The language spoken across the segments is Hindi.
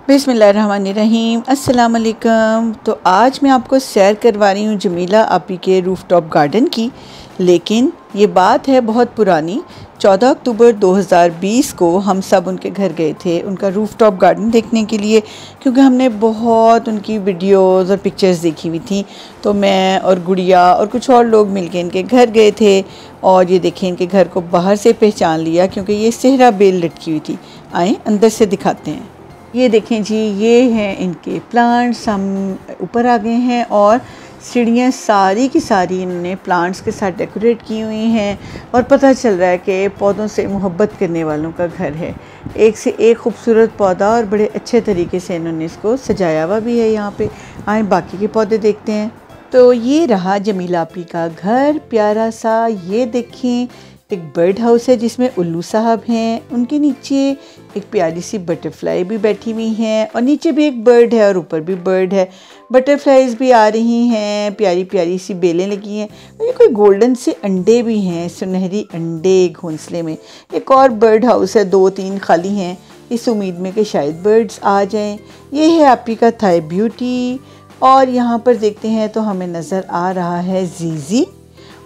बिस्मिल्लाहिर्रहमानिर्रहीम, अस्सलाम वालेकुम। तो आज मैं आपको सैर करवा रही हूँ जमीला आपी के रूफ़टॉप गार्डन की। लेकिन ये बात है बहुत पुरानी। 14 अक्टूबर 2020 को हम सब उनके घर गए थे उनका रूफ़टॉप गार्डन देखने के लिए, क्योंकि हमने बहुत उनकी वीडियोज़ और पिक्चर्स देखी हुई थी। तो मैं और गुड़िया और कुछ और लोग मिलके इनके घर गए थे और ये देखें इनके घर को बाहर से पहचान लिया क्योंकि ये सेहरा बेल लटकी हुई थी। आएँ अंदर से दिखाते हैं। ये देखें जी, ये हैं इनके प्लांट्स। हम ऊपर आ गए हैं और सीढ़ियाँ सारी की सारी इन्होंने प्लांट्स के साथ डेकोरेट की हुई हैं और पता चल रहा है कि पौधों से मोहब्बत करने वालों का घर है। एक से एक खूबसूरत पौधा और बड़े अच्छे तरीके से इन्होंने इसको सजाया हुआ भी है। यहाँ पे आए बाकी के पौधे देखते हैं। तो ये रहा जमीला आपी का घर, प्यारा सा। ये देखें एक बर्ड हाउस है जिसमें उल्लू साहब हैं। उनके नीचे एक प्यारी सी बटरफ्लाई भी बैठी हुई हैं और नीचे भी एक बर्ड है और ऊपर भी बर्ड है। बटरफ्लाइज भी आ रही हैं, प्यारी प्यारी सी बेलें लगी हैं। और ये कोई गोल्डन से अंडे भी हैं, सुनहरी अंडे घोंसले में। एक और बर्ड हाउस है, 2-3 खाली हैं, इस उम्मीद में कि शायद बर्ड्स आ जाएं। ये है आपी का थाई ब्यूटी। और यहाँ पर देखते हैं तो हमें नज़र आ रहा है जीजी,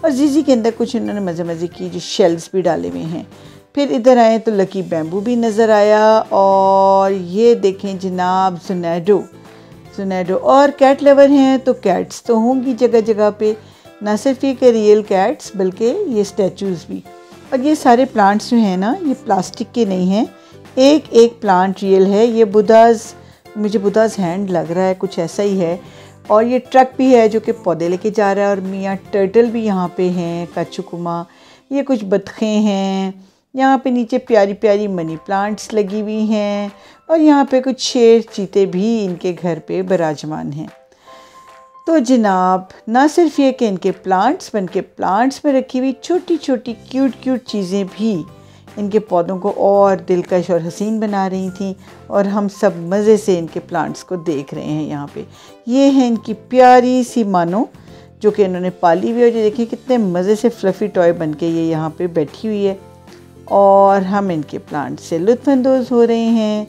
और जीजी के अंदर कुछ इन्होंने मज़े मज़े की जो शेल्स भी डाले हुए हैं। फिर इधर आए तो लकी बैम्बू भी नज़र आया। और ये देखें जनाब जोनेडो और कैट लवर हैं तो कैट्स तो होंगी जगह जगह पे, ना सिर्फ ये कि रियल कैट्स बल्कि ये स्टैचूज़ भी। और ये सारे प्लांट्स जो हैं ना, ये प्लास्टिक के नहीं हैं, एक एक प्लांट रियल है। ये मुझे बुद्धाज़ हैंड लग रहा है, कुछ ऐसा ही है। और ये ट्रक भी है जो कि पौधे लेके जा रहा है। और मियाँ टर्टल भी यहाँ पे हैं, कछुकुमा। ये कुछ बतखें हैं। यहाँ पे नीचे प्यारी प्यारी मनी प्लांट्स लगी हुई हैं। और यहाँ पे कुछ शेर चीते भी इनके घर पे विराजमान हैं। तो जनाब, ना सिर्फ ये कि इनके प्लांट्स बल्कि प्लांट्स में रखी हुई छोटी छोटी क्यूट चीज़ें भी इनके पौधों को और दिलकश और हसीन बना रही थी। और हम सब मज़े से इनके प्लांट्स को देख रहे हैं। यहाँ पे ये है इनकी प्यारी सी मानो जो कि इन्होंने पाली हुई है। और ये देखिए कितने मज़े से फ्लफ़ी टॉय बन के ये यहाँ पे बैठी हुई है और हम इनके प्लांट से लुत्फ़अंदोज़ हो रहे हैं।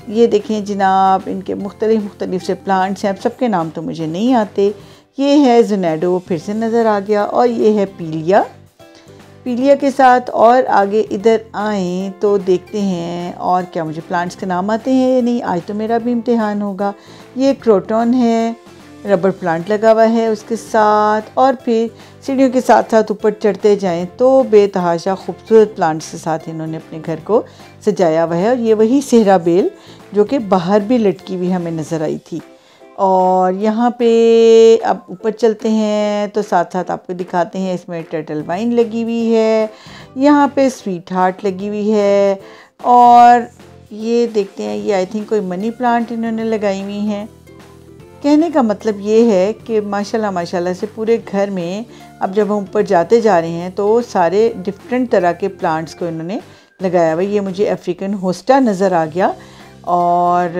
ये देखें जनाब, इनके मुख्तलिफ से प्लांट्स हैं। अब सबके नाम तो मुझे नहीं आते। ये है जोनेडो, फिर से नज़र आ गया। और ये है पीलिया के साथ। और आगे इधर आएँ तो देखते हैं और क्या मुझे प्लांट्स के नाम आते हैं या नहीं। आज तो मेरा भी इम्तिहान होगा। ये क्रोटन है, रबर प्लांट लगा हुआ है उसके साथ। और फिर सीढ़ियों के साथ साथ ऊपर चढ़ते जाएं तो बेतहाशा खूबसूरत प्लांट्स के साथ इन्होंने अपने घर को सजाया हुआ है। और ये वही सेहरा बेल जो कि बाहर भी लटकी हुई हमें नज़र आई थी। और यहाँ पे अब ऊपर चलते हैं तो साथ साथ आपको दिखाते हैं, इसमें टर्टल वाइन लगी हुई है, यहाँ पे स्वीट हार्ट लगी हुई है। और ये देखते हैं, ये आई थिंक कोई मनी प्लांट इन्होंने लगाई हुई हैं। कहने का मतलब ये है कि माशाल्लाह से पूरे घर में अब जब हम ऊपर जाते जा रहे हैं तो सारे डिफरेंट तरह के प्लांट्स को इन्होंने लगाया हुआ। ये मुझे अफ्रीकन होस्टा नज़र आ गया। और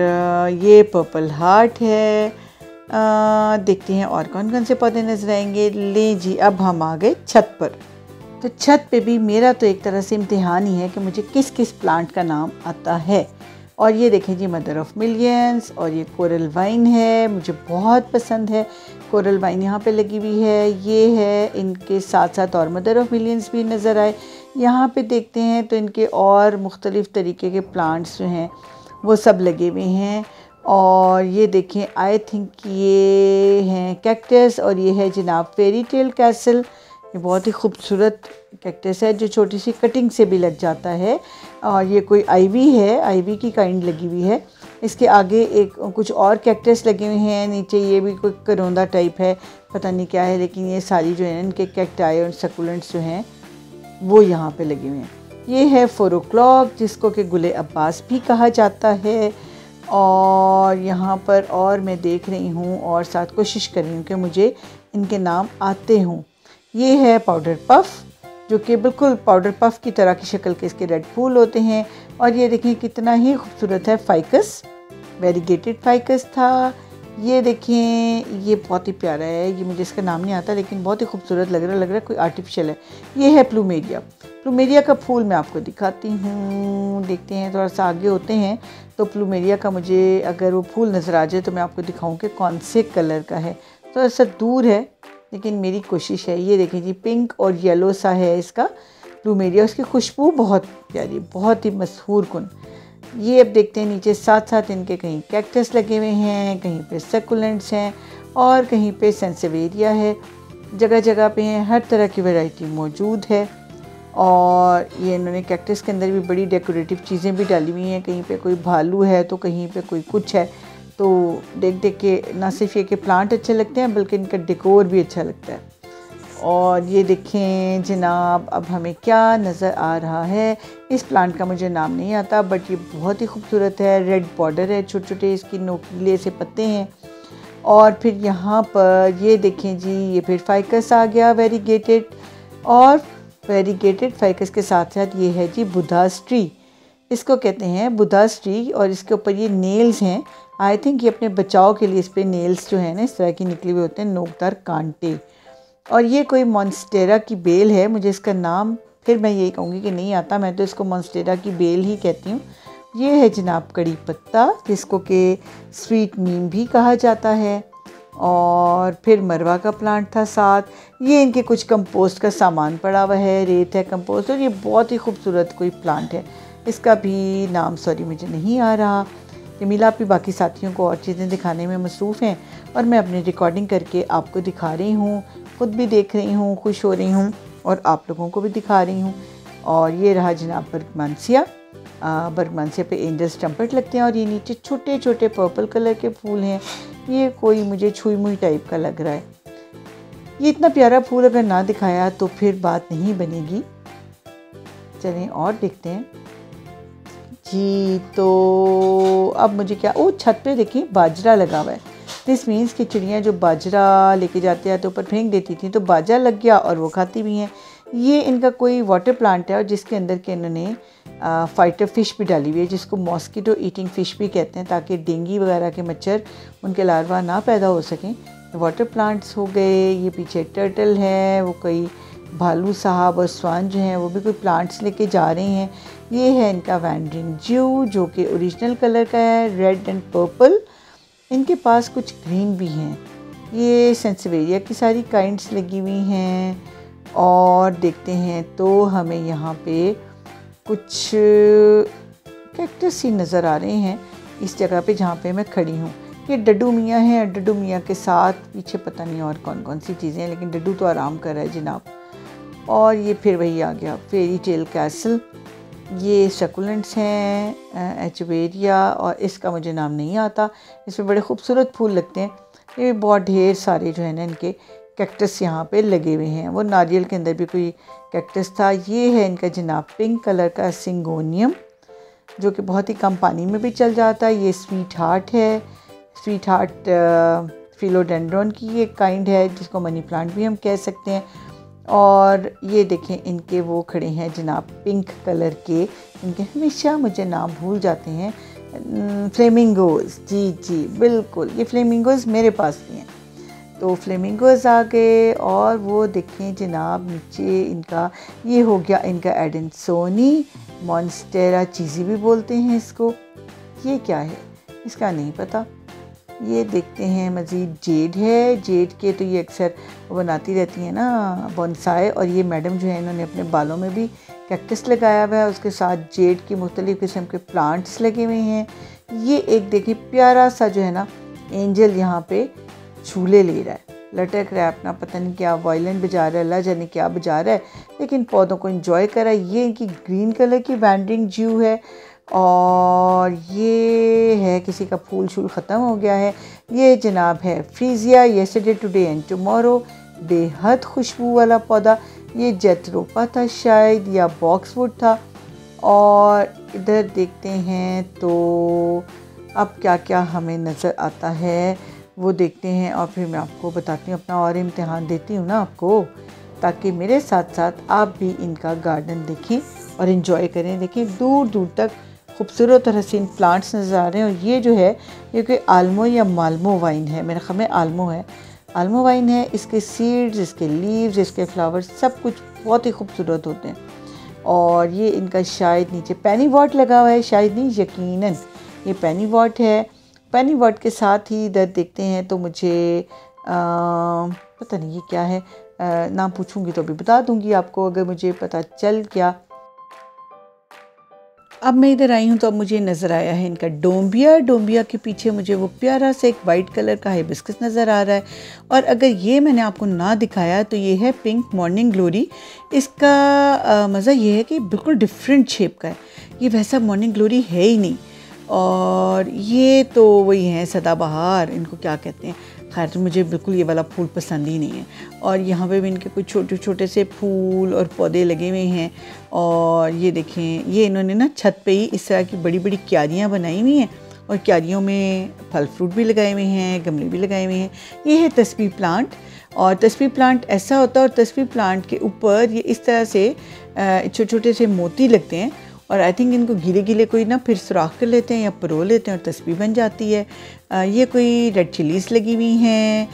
ये पर्पल हार्ट है। देखते हैं और कौन कौन से पौधे नजर आएंगे। ले जी, अब हम आ गए छत पर। तो छत पे भी मेरा तो एक तरह से इम्तिहान ही है कि मुझे किस किस प्लांट का नाम आता है। और ये देखें जी, मदर ऑफ मिलियंस। और ये कोरल वाइन है, मुझे बहुत पसंद है। कोरल वाइन यहाँ पे लगी हुई है। ये है, इनके साथ साथ और मदर ऑफ मिलियंस भी नज़र आए। यहाँ पे देखते हैं तो इनके और मुख्तलिफ़ तरीके के प्लांट्स जो हैं वो सब लगे हुए हैं। और ये देखें, आई थिंक ये हैं कैक्टस। और ये है जनाब फेरी टेल कैसल। ये बहुत ही खूबसूरत कैक्टस है जो छोटी सी कटिंग से भी लग जाता है। और ये कोई आईवी है, आईवी की काइंड लगी हुई है। इसके आगे एक कुछ और कैक्टस लगे हुए हैं। नीचे ये भी कोई करोंदा टाइप है, पता नहीं क्या है। लेकिन ये सारी जो है इनके कैक्टाई और सकुलेंट्स जो हैं वो यहाँ पे लगे हुए हैं। ये है 4 o'clock जिसको कि गुले अब्बास भी कहा जाता है। और यहाँ पर और मैं देख रही हूँ और साथ कोशिश कर रही हूँ कि मुझे इनके नाम आते हों। ये है पाउडर पफ़ जो कि बिल्कुल पाउडर पफ़ की तरह की शक्ल के इसके रेड फूल होते हैं। और ये देखें कितना ही खूबसूरत है, फाइकस, वेरीगेटेड फाइकस था। ये देखें, ये बहुत ही प्यारा है। ये मुझे इसका नाम नहीं आता लेकिन बहुत ही खूबसूरत लग रहा है कोई आर्टिफिशियल है। ये है प्लूमेरिया। प्लूमेरिया का फूल मैं आपको दिखाती हूँ। देखते हैं, थोड़ा सा आगे होते हैं तो प्लूमेरिया का मुझे अगर वो फूल नज़र आ जाए तो मैं आपको दिखाऊँ कि कौन से कलर का है। थोड़ा सा दूर है लेकिन मेरी कोशिश है। ये देखें जी, पिंक और येलो सा है इसका प्लूमेरिया। उसकी खुशबू बहुत प्यारी, बहुत ही मशहूर कुन। ये अब देखते हैं नीचे, साथ साथ इनके कहीं कैक्टस लगे हुए हैं, कहीं पे सक्युलेंट्स हैं और कहीं पे सेंसेवेरिया है। जगह जगह पे हैं, हर तरह की वैरायटी मौजूद है। और ये इन्होंने कैक्टस के अंदर भी बड़ी डेकोरेटिव चीज़ें भी डाली हुई हैं। कहीं पे कोई भालू है तो कहीं पे कोई कुछ है। तो देख देख के ना सिर्फ ये कि प्लांट अच्छे लगते हैं बल्कि इनका डेकोर भी अच्छा लगता है। और ये देखें जनाब, अब हमें क्या नज़र आ रहा है। इस प्लांट का मुझे नाम नहीं आता बट ये बहुत ही खूबसूरत है। रेड बॉर्डर है, छोटे छोटे इसकी नोकीले से पत्ते हैं। और फिर यहाँ पर ये देखें जी, ये फिर फाइकस आ गया वेरीगेटेड। और वेरीगेटेड फाइकस के साथ साथ ये है जी बुधास ट्री, इसको कहते हैं बुधास ट्री। और इसके ऊपर ये नेल्स हैं। आई थिंक ये अपने बचाव के लिए इस पर नेल्स जो है ना इस तरह की निकले हुए होते हैं, नोकदार कांटे। और ये कोई मॉन्स्टेरा की बेल है, मुझे इसका नाम फिर मैं यही कहूँगी कि नहीं आता, मैं तो इसको मॉन्स्टेरा की बेल ही कहती हूँ। ये है जनाब कड़ी पत्ता, जिसको कि स्वीट नीम भी कहा जाता है। और फिर मरवा का प्लांट था साथ। ये इनके कुछ कंपोस्ट का सामान पड़ा हुआ है, रेत है, कंपोस्ट। और ये बहुत ही खूबसूरत कोई प्लांट है, इसका भी नाम सॉरी मुझे नहीं आ रहा। जमीला भी बाकी साथियों को और चीज़ें दिखाने में मसरूफ़ हैं और मैं अपनी रिकॉर्डिंग करके आपको दिखा रही हूँ, ख़ुद भी देख रही हूँ, खुश हो रही हूँ और आप लोगों को भी दिखा रही हूँ। और ये रहा जनाब बर्गमानसिया। बर्गमानसिया पे एंजल्स ट्रम्पेट लगते हैं और ये नीचे छोटे छोटे पर्पल कलर के फूल हैं। ये कोई मुझे छुई मुई टाइप का लग रहा है। ये इतना प्यारा फूल अगर ना दिखाया तो फिर बात नहीं बनेगी। चलें और देखते हैं जी। तो अब मुझे क्या, ओ छत पे देखिए बाजरा लगा हुआ है। दिस मीन्स कि चिड़ियाँ जो बाजरा लेके जाते हैं तो ऊपर फेंक देती थी तो बाजरा लग गया और वो खाती भी हैं। ये इनका कोई वाटर प्लांट है और जिसके अंदर के इन्होंने फाइटर फ़िश भी डाली हुई है, जिसको मॉस्किटो ईटिंग फ़िश भी कहते हैं, ताकि डेंगू वगैरह के मच्छर उनके लार्वा ना पैदा हो सकें। वाटर प्लांट्स हो गए। ये पीछे टर्टल है, वो कोई भालू साहब और स्वान जो हैं वो भी कोई प्लांट्स लेके जा रहे हैं। ये है इनका वैंडरिंग ज्यू जो कि ओरिजिनल कलर का है, रेड एंड पर्पल। इनके पास कुछ ग्रीन भी हैं। ये सेंसेवेरिया की सारी काइंड्स लगी हुई हैं। और देखते हैं तो हमें यहाँ पे कुछ कैक्टस ही नज़र आ रहे हैं इस जगह पे जहाँ पे मैं खड़ी हूँ। ये डड्डू मियाँ हैं, डड्डू मियाँ के साथ पीछे पता नहीं और कौन कौन सी चीज़ें हैं, लेकिन डड्डू तो आराम कर रहा है जनाब। और ये फिर वही आ गया फेरी टेल कैसल। ये सकुलेंट्स हैं, एचवेरिया, और इसका मुझे नाम नहीं आता। इसमें बड़े खूबसूरत फूल लगते हैं। ये बहुत ढेर सारे जो है ना इनके कैक्टस यहाँ पे लगे हुए हैं। वो नारियल के अंदर भी कोई कैक्टस था। ये है इनका जनाब पिंक कलर का सिंगोनियम, जो कि बहुत ही कम पानी में भी चल जाता है। ये स्वीट हार्ट है, स्वीट हार्ट फिलोडेंड्रॉन की एक काइंड है, जिसको मनी प्लांट भी हम कह सकते हैं। और ये देखें इनके वो खड़े हैं जनाब पिंक कलर के, इनके हमेशा मुझे नाम भूल जाते हैं, फ्लेमिंगोज़। जी जी बिल्कुल, ये फ्लेमिंगोज़ मेरे पास भी हैं। तो फ्लेमिंगोज़ आ गए। और वो देखें जनाब नीचे इनका ये हो गया इनका एडेंसोनी, मॉन्स्टेरा चीज़ी भी बोलते हैं इसको। ये क्या है इसका नहीं पता। ये देखते हैं मज़ीद जेड है। जेड के तो ये अक्सर बनाती रहती हैं ना बोनसाई। और ये मैडम जो है इन्होंने अपने बालों में भी कैक्टस लगाया हुआ है, उसके साथ जेड की मुख्तलिफ़ किस्म के प्लांट्स लगे हुए हैं। ये एक देखिए प्यारा सा जो है ना एंजल यहाँ पे झूले ले रहा है, लटक रहा है अपना, पता नहीं क्या वायलिन बजा रहा है, अल्लाह जाने क्या बजा रहा है, लेकिन पौधों को एंजॉय कर रहा है। ये इनकी ग्रीन कलर की वैंडरिंग ज्यू है। और ये है किसी का फूल शूल ख़त्म हो गया है। ये जनाब है फ्रीजिया येस्टरडे टुडे एंड टुमारो, बेहद खुशबू वाला पौधा। ये जेथरोपा था शायद या बॉक्सवुड था। और इधर देखते हैं तो अब क्या क्या हमें नज़र आता है वो देखते हैं और फिर मैं आपको बताती हूँ, अपना और इम्तिहान देती हूँ ना आपको, ताकि मेरे साथ साथ आप भी इनका गार्डन देखें और इन्जॉय करें। देखिए दूर दूर तक खूबसूरत और हसीन प्लांट्स नज़र आ रहे हैं। और ये जो है ये कोई आलमो या मालमो वाइन है, मेरे ख्याल में आलमो है, आलमो वाइन है। इसके सीड्स, इसके लीव्स, इसके फ्लावर्स सब कुछ बहुत ही खूबसूरत होते हैं। और ये इनका शायद नीचे पेनी वॉट लगा हुआ है, शायद नहीं यकीनन ये पेनी वॉट है। पेनी वॉट के साथ ही इधर देखते हैं तो मुझे पता नहीं ये क्या है, नाम पूछूंगी तो अभी बता दूंगी आपको अगर मुझे पता चल गया। अब मैं इधर आई हूँ तो अब मुझे नज़र आया है इनका डोम्बिया। डोम्बिया के पीछे मुझे वो प्यारा सा एक वाइट कलर का हाइबिस्कस नज़र आ रहा है। और अगर ये मैंने आपको ना दिखाया तो ये है पिंक मॉर्निंग ग्लोरी। इसका मज़ा ये है कि बिल्कुल डिफरेंट शेप का है, ये वैसा मॉर्निंग ग्लोरी है ही नहीं। और ये तो वही हैं सदाबहार, इनको क्या कहते हैं, खैर मुझे बिल्कुल ये वाला फूल पसंद ही नहीं है। और यहाँ पे भी इनके कुछ छोटे छोटे से फूल और पौधे लगे हुए हैं। और ये देखें, ये इन्होंने ना छत पे ही इस तरह की बड़ी बड़ी क्यारियाँ बनाई हुई हैं और क्यारियों में फल फ्रूट भी लगाए हुए हैं, गमले भी लगाए हुए हैं। ये है तस्बीह प्लांट। और तस्बीह प्लांट ऐसा होता है और तस्बीह प्लांट के ऊपर ये इस तरह से छोटे छोटे से मोती लगते हैं और आई थिंक इनको गीले गीले कोई ना फिर सुराख कर लेते हैं या परो लेते हैं और तस्बीह बन जाती है। ये कोई रेड चिलीज़ लगी हुई हैं,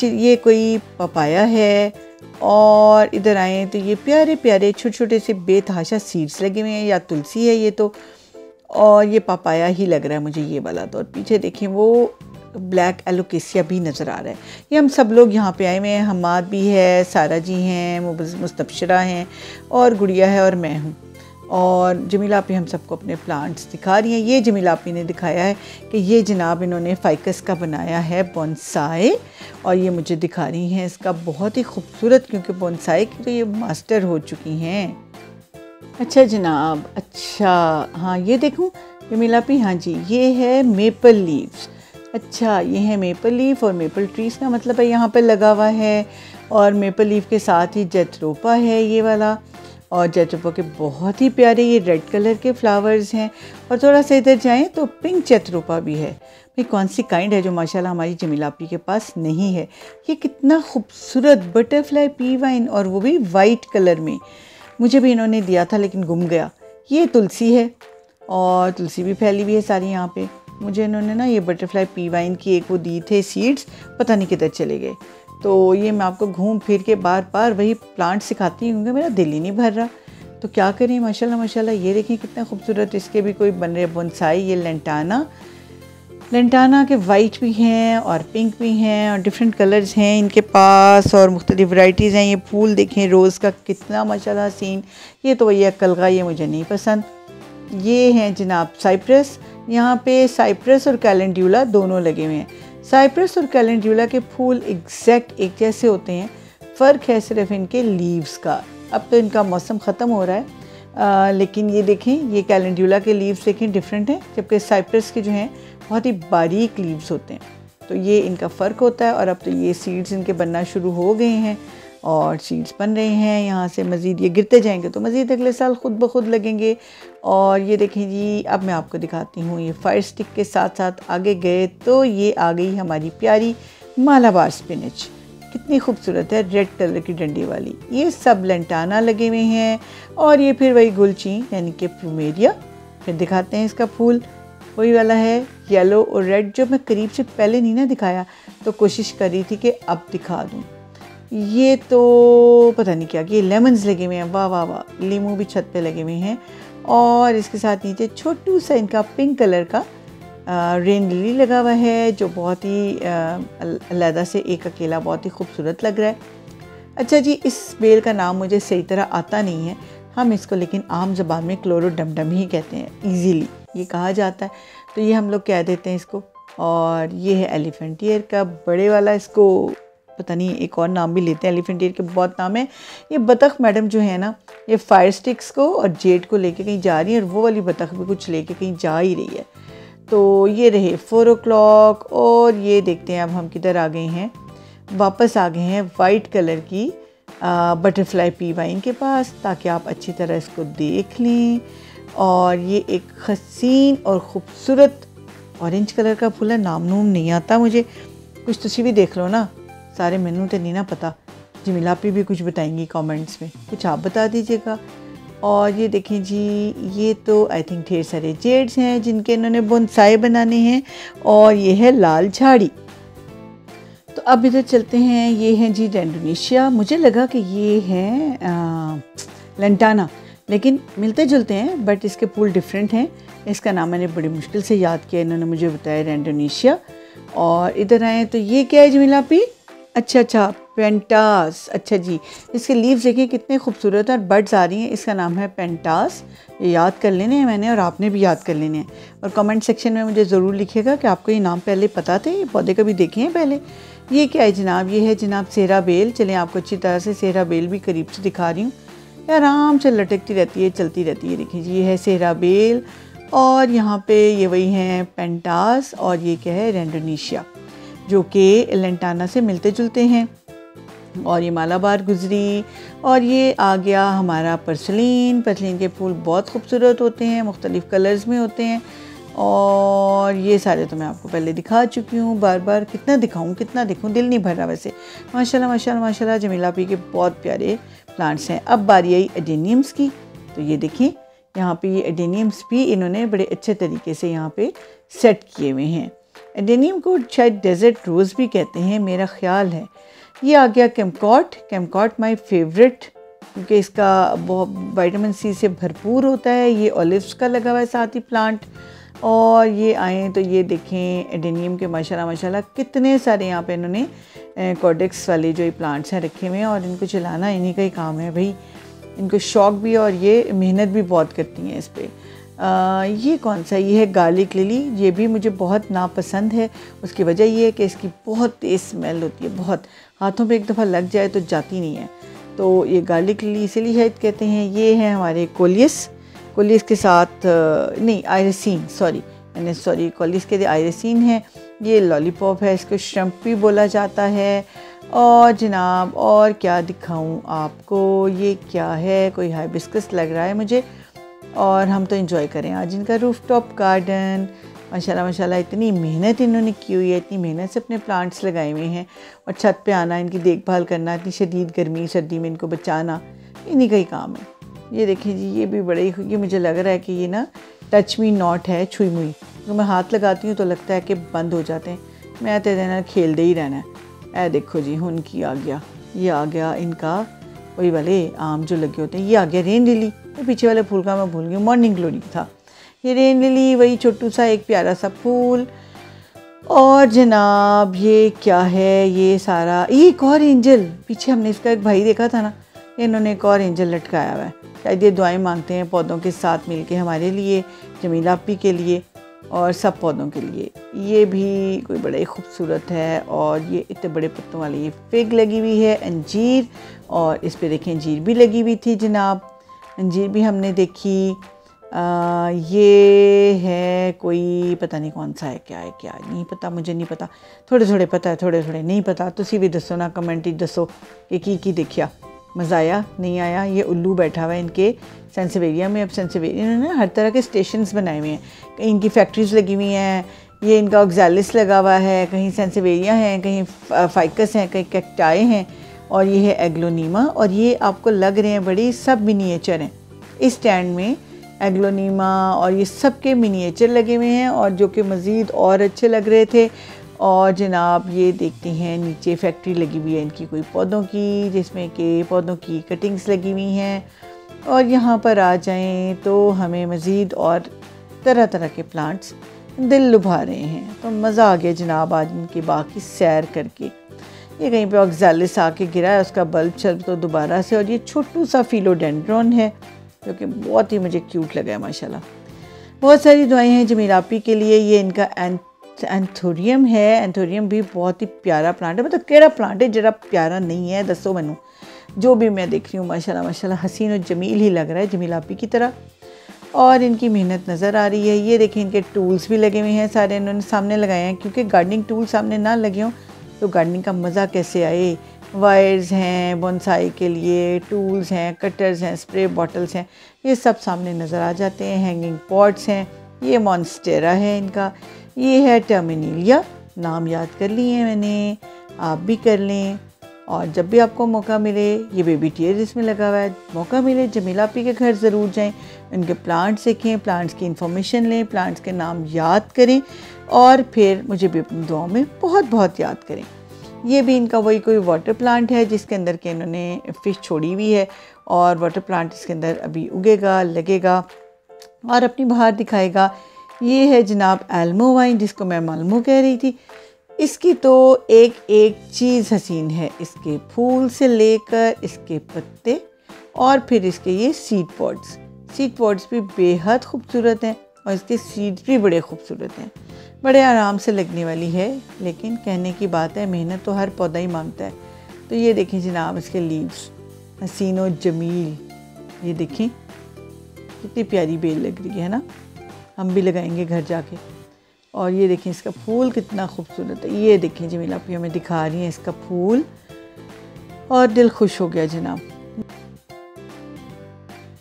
ये कोई पपाया है। और इधर आए तो ये प्यारे प्यारे छोटे छोटे से बेतहाशा सीड्स लगे हुए हैं, या तुलसी है ये तो, और ये पपाया ही लग रहा है मुझे ये वाला तो। और पीछे देखें वो ब्लैक एलोकेसिया भी नज़र आ रहा है। ये हम सब लोग यहाँ पे आए हुए हैं, हमाद भी है, सारा जी हैं, मुस्तबशरा हैं और गुड़िया है और मैं हूँ। और जमीला आपी हम सबको अपने प्लांट्स दिखा रही हैं। ये जमीला आपी ने दिखाया है कि ये जनाब इन्होंने फाइकस का बनाया है बोनसाई, और ये मुझे दिखा रही हैं इसका बहुत ही खूबसूरत, क्योंकि बोनसाई की तो ये मास्टर हो चुकी हैं। अच्छा जनाब, अच्छा हाँ ये देखूँ जमीला आपी, हाँ जी ये है मेपल लीव्स। अच्छा ये है मेपल लीफ, और मेपल ट्रीज़ का मतलब है यहाँ पर लगा हुआ है। और मेपल लीफ के साथ ही जैतरोपा है ये वाला, और जैतरोपा के बहुत ही प्यारे ये रेड कलर के फ्लावर्स हैं। और थोड़ा सा इधर जाएं तो पिंक जैतरोपा भी है। भाई कौन सी काइंड है जो माशाल्लाह हमारी जमीला आपी के पास नहीं है। ये कितना खूबसूरत बटरफ्लाई पी वाइन, और वो भी वाइट कलर में। मुझे भी इन्होंने दिया था लेकिन गुम गया। ये तुलसी है और तुलसी भी फैली हुई है सारी यहाँ पे। मुझे इन्होंने ना ये बटरफ्लाई पी वाइन की एक वो दी थे सीड्स, पता नहीं किधर चले गए। तो ये मैं आपको घूम फिर के बार बार वही प्लांट सिखाती हूँ, मेरा दिल ही नहीं भर रहा। तो क्या करें, माशाल्लाह माशाल्लाह ये देखें कितना खूबसूरत इसके भी कोई बन रहे बोनसाई। ये लेंटाना के वाइट भी हैं और पिंक भी हैं और डिफरेंट कलर्स हैं इनके पास और मुख्तलिफ वैराइटीज़ हैं। ये फूल देखें रोज़ का कितना माशाल्लाह सीन। ये तो वही कलगा, ये मुझे नहीं पसंद। ये हैं जनाब साइप्रस। यहाँ पे साइप्रस और कैलेंड्यूला दोनों लगे हुए हैं। साइप्रस और कैलेंड्यूला के फूल एग्जैक्ट एक जैसे होते हैं, फ़र्क है सिर्फ इनके लीव्स का। अब तो इनका मौसम ख़त्म हो रहा है, लेकिन ये देखें ये कैलेंड्यूला के लीव्स देखें डिफरेंट हैं, जबकि साइप्रस के जो हैं बहुत ही बारीक लीव्स होते हैं। तो ये इनका फ़र्क होता है। और अब तो ये सीड्स इनके बनना शुरू हो गए हैं और सीड्स बन रहे हैं। यहाँ से मज़ीद ये गिरते जाएंगे तो मज़ीद अगले साल ख़ुद ब खुद लगेंगे। और ये देखें जी, अब मैं आपको दिखाती हूँ ये फायर स्टिक के साथ साथ आगे गए तो ये आ गई हमारी प्यारी मालाबार स्पिनच। कितनी खूबसूरत है, रेड कलर की डंडी वाली। ये सब लेंटाना लगे हुए हैं। और ये फिर वही गुलची यानी कि प्लूमेरिया। फिर दिखाते हैं इसका फूल, वही वाला है येलो और रेड, जो मैं करीब से पहले नहीं ना दिखाया तो कोशिश कर रही थी कि अब दिखा दूँ। ये तो पता नहीं क्या कि लेमन्स लगे हुए हैं, वाह वाह वाह, लीमू भी छत पे लगे हुए हैं। और इसके साथ नीचे छोटू सा इनका पिंक कलर का रेन लिली लगा हुआ है, जो बहुत ही अलहदा से एक अकेला बहुत ही खूबसूरत लग रहा है। अच्छा जी, इस बेल का नाम मुझे सही तरह आता नहीं है, हम इसको लेकिन आम ज़बान में क्लोरोडमडम ही कहते हैं, इजीली ये कहा जाता है, तो ये हम लोग कह देते हैं इसको। और ये है एलिफेंट ईयर का बड़े वाला, इसको पता नहीं एक और नाम भी लेते हैं, एलिफेंट ईयर के बहुत नाम है। ये बतख मैडम जो है ना, ये फायर स्टिक्स को और जेड को लेके कहीं जा रही है, और वो वाली बतख भी कुछ लेके कहीं जा ही रही है। तो ये रहे 4 o'clock। और ये देखते हैं अब हम किधर आ गए हैं, वापस आ गए हैं वाइट कलर की बटरफ्लाई पी वाइन के पास, ताकि आप अच्छी तरह इसको देख लें। और ये एक हसीन और ख़ूबसूरत ऑरेंज कलर का फूल है, नाम नूम नहीं आता मुझे, कुछ तुसी भी देख लो ना, सारे मैनू तो नहीं ना पता। जमीला आपी भी कुछ बताएंगी कमेंट्स में, कुछ आप बता दीजिएगा। और ये देखें जी, ये तो आई थिंक ढेर सारे जेड्स हैं जिनके इन्होंने बोनसाई बनाने हैं। और ये है लाल झाड़ी। तो अब इधर चलते हैं, ये हैं जी डेंड्रोनेशिया। मुझे लगा कि ये हैं लेंटाना, लेकिन मिलते जुलते हैं, बट इसके फूल डिफरेंट हैं। इसका नाम मैंने बड़ी मुश्किल से याद किया, इन्होंने मुझे बताया रेंडोनेशिया। और इधर आए तो ये क्या है जमीला आपी? अच्छा पेंटास। अच्छा जी, इसके लीव्स देखिए कितने खूबसूरत और बर्ड्स आ रही हैं। इसका नाम है पेंटास। ये याद कर लेने हैं मैंने, और आपने भी याद कर लेने हैं। और कमेंट सेक्शन में मुझे ज़रूर लिखिएगा कि आपको ये नाम पहले पता थे, ये पौधे कभी देखे हैं पहले। ये क्या है जनाब? ये है जनाब सेहरा बेल। चलें आपको अच्छी तरह से सेहरा बेल भी करीब से दिखा रही हूँ। ये आराम से लटकती रहती है, चलती रहती है। देखिए जी, ये है सेहरा बेल, और यहाँ पे ये वही हैं पेंटास, और ये क्या है रेंडोनेशिया, जो कि लेंटाना से मिलते जुलते हैं। और ये मालाबार गुजरी, और ये आ गया हमारा परसलीन। परसलीन के फूल बहुत खूबसूरत होते हैं, मुख्तलिफ़ कलर्स में होते हैं। और ये सारे तो मैं आपको पहले दिखा चुकी हूँ, बार बार कितना दिखाऊँ, दिल नहीं भर रहा वैसे। माशाल्लाह माशाल्लाह माशाल्लाह, जमीला पी के बहुत प्यारे प्लांट्स हैं। अब बारी आई एडेनियम्स की। तो ये देखिए यहाँ पे ये एडेनियम्स भी इन्होंने बड़े अच्छे तरीके से यहाँ पे सेट किए हुए हैं। एडेनियम को शायद डेजर्ट रोज़ भी कहते हैं, मेरा ख्याल है। ये आ गया कैमकॉट माय फेवरेट, क्योंकि इसका बहुत विटामिन सी से भरपूर होता है। ये ऑलिव्स का लगा हुआ है साथ ही प्लांट। और ये आए तो ये देखें एडेनियम के माशाल्लाह माशाल्लाह कितने सारे यहाँ पे इन्होंने कॉर्डेक्स वाले जो ये प्लांट्स हैं रखे हुए हैं। और इनको चलाना इन्हीं का ही काम है भाई, इनको शौक भी और ये मेहनत भी बहुत करती हैं इस पर। ये कौन सा? ये है गार्लिक लिली। ये भी मुझे बहुत नापसंद है। उसकी वजह ये है कि इसकी बहुत तेज़ स्मेल होती है, बहुत हाथों पे एक दफ़ा लग जाए तो जाती नहीं है। तो ये गार्लिक लिली इसीलिए शायद कहते हैं। ये है हमारे कोलियस के साथ नहीं आयरसीन, कोलियस के आयरसीन है। ये लॉलीपॉप है, इसको श्रम्प भी बोला जाता है। और जनाब और क्या दिखाऊं आपको? ये क्या है? कोई हाइबिस्कस लग रहा है मुझे। और हम तो एंजॉय करें आज इनका रूफटॉप गार्डन। माशाल्लाह माशाल्लाह, इतनी मेहनत इन्होंने की हुई है, इतनी मेहनत से अपने प्लांट्स लगाए हुए हैं। और छत पे आना, इनकी देखभाल करना, इतनी शदीद गर्मी सर्दी में इनको बचाना, इन्हीं का ही काम है। ये देखिए जी, ये भी बड़े ही, ये मुझे लग रहा है कि ये ना टच मी नॉट है, छुई मुई। तो मैं हाथ लगाती हूँ तो लगता है कि बंद हो जाते हैं। मैं तो देना खेलते ही रहना है। ए देखो जी, हुन की आ गया, ये आ गया इनका वही वाले आम जो लगे होते हैं। ये आ गया रेन लिली। ये पीछे वाले फूल का मैं भूल गई, मॉर्निंग ग्लोरी था। ये रेन लिली, वही छोटू सा एक प्यारा सा फूल। और जनाब ये क्या है? ये सारा, ये एक और एंजल, पीछे हमने इसका एक भाई देखा था ना, इन्होंने एक और एंजल लटकाया हुआ है। शायद ये दुआएं मांगते हैं पौधों के साथ मिलके, हमारे लिए, जमीला अपी के लिए और सब पौधों के लिए। ये भी कोई बड़ा ही खूबसूरत है। और ये इतने बड़े पत्तों वाली ये फिग लगी हुई है, अंजीर। और इस पे देखें अंजीर भी लगी हुई थी जनाब, अंजीर भी हमने देखी। ये है कोई पता नहीं कौन सा है, क्या है क्या नहीं पता, मुझे नहीं पता। थोड़े थोड़े पता है, थोड़े थोड़े नहीं पता। तुसी भी दसो ना, कमेंट दसो कि की देखिया, मज़ा आया नहीं आया। ये उल्लू बैठा हुआ है इनके सेंसिवेरिया में। अब सेंसिवेरिया ने हर तरह के स्टेशंस बनाए हुए हैं, कहीं इनकी फैक्ट्रीज लगी हुई हैं, ये इनका ऑक्सैलिस लगा हुआ है, कहीं सेंसिवेरिया हैं, कहीं फाइकस हैं, कहीं कैक्टाई हैं। और ये है एग्लोनीमा। और ये आपको लग रहे हैं बड़ी, सब मिनिएचर हैं इस स्टैंड में। एग्लोनीमा और ये सब के मिनिएचर लगे हुए हैं, और जो कि मज़ीद और अच्छे लग रहे थे। और जनाब ये देखते हैं नीचे फैक्ट्री लगी हुई है इनकी कोई पौधों की, जिसमें कि पौधों की कटिंग्स लगी हुई हैं। और यहाँ पर आ जाएं तो हमें मज़ीद और तरह तरह के प्लांट्स दिल लुभा रहे हैं। तो मज़ा आ गया जनाब आज इनके बाग की सैर करके। ये कहीं पे ऑक्सैलिस आके गिरा है, उसका बल्ब चल तो दोबारा से। और ये छोटू सा फिलोडेंड्रॉन है जो कि बहुत ही मुझे क्यूट लगा है माशाल्लाह। बहुत सारी दुआएं हैं जमीला आपी के लिए। ये इनका एंथोरियम है। एंथोरियम भी बहुत ही प्यारा प्लांट है। मतलब केड़ा प्लांट है जरा प्यारा नहीं है, दसो मैनू। जो भी मैं देख रही हूँ माशाल्लाह माशाल्लाह हसीन और जमील ही लग रहा है जमीला आपी की तरह। और इनकी मेहनत नज़र आ रही है। ये देखें इनके टूल्स भी लगे हुए हैं, सारे इन्होंने सामने लगाए हैं, क्योंकि गार्डनिंग टूल सामने ना लगे हों तो गार्डनिंग का मज़ा कैसे आए। वायर्स हैं बोनसाई के लिए, टूल्स हैं, कटर्स हैं, स्प्रे बॉटल्स हैं, ये सब सामने नज़र आ जाते हैं। हैंगिंग पॉट्स हैं। ये मॉन्स्टेरा है इनका। ये है टर्मिनेलिया, नाम याद कर लिए हैं मैंने, आप भी कर लें। और जब भी आपको मौका मिले, ये बेबी टियर इसमें लगा हुआ है, मौका मिले जमीला आपी के घर ज़रूर जाएं, उनके प्लांट्स देखें, प्लांट्स की इन्फॉर्मेशन लें, प्लांट्स के नाम याद करें और फिर मुझे भी अपनी दुआओं में बहुत बहुत याद करें। ये भी इनका वही कोई वाटर प्लांट है जिसके अंदर के इन्होंने फ़िश छोड़ी हुई है और वाटर प्लांट इसके अंदर अभी उगेगा, लगेगा और अपनी बहार दिखाएगा। ये है जनाब एल्मो वाइन, जिसको मैं मालमो कह रही थी। इसकी तो एक एक चीज़ हसीन है, इसके फूल से लेकर इसके पत्ते और फिर इसके ये सीड पॉड्स भी बेहद खूबसूरत हैं और इसके सीड्स भी बड़े खूबसूरत हैं, बड़े आराम से लगने वाली है। लेकिन कहने की बात है, मेहनत तो हर पौधा ही मांगता है। तो ये देखें जनाब इसके लीव्स हसीन और जमील, ये देखें कितनी प्यारी बेल लग रही है ना, हम भी लगाएंगे घर जाके। और ये देखें इसका फूल कितना खूबसूरत है। ये देखें जमीला आपी हमें दिखा रही है इसका फूल और दिल खुश हो गया जनाब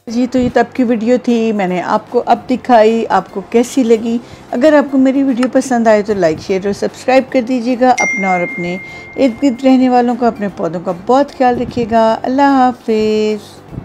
जी। तो ये तब की वीडियो थी, मैंने आपको अब दिखाई, आपको कैसी लगी? अगर आपको मेरी वीडियो पसंद आए तो लाइक, शेयर और सब्सक्राइब कर दीजिएगा। अपना और अपने इर्द गिर्द रहने वालों का, अपने पौधों का बहुत ख्याल रखिएगा। अल्लाह हाफिज़।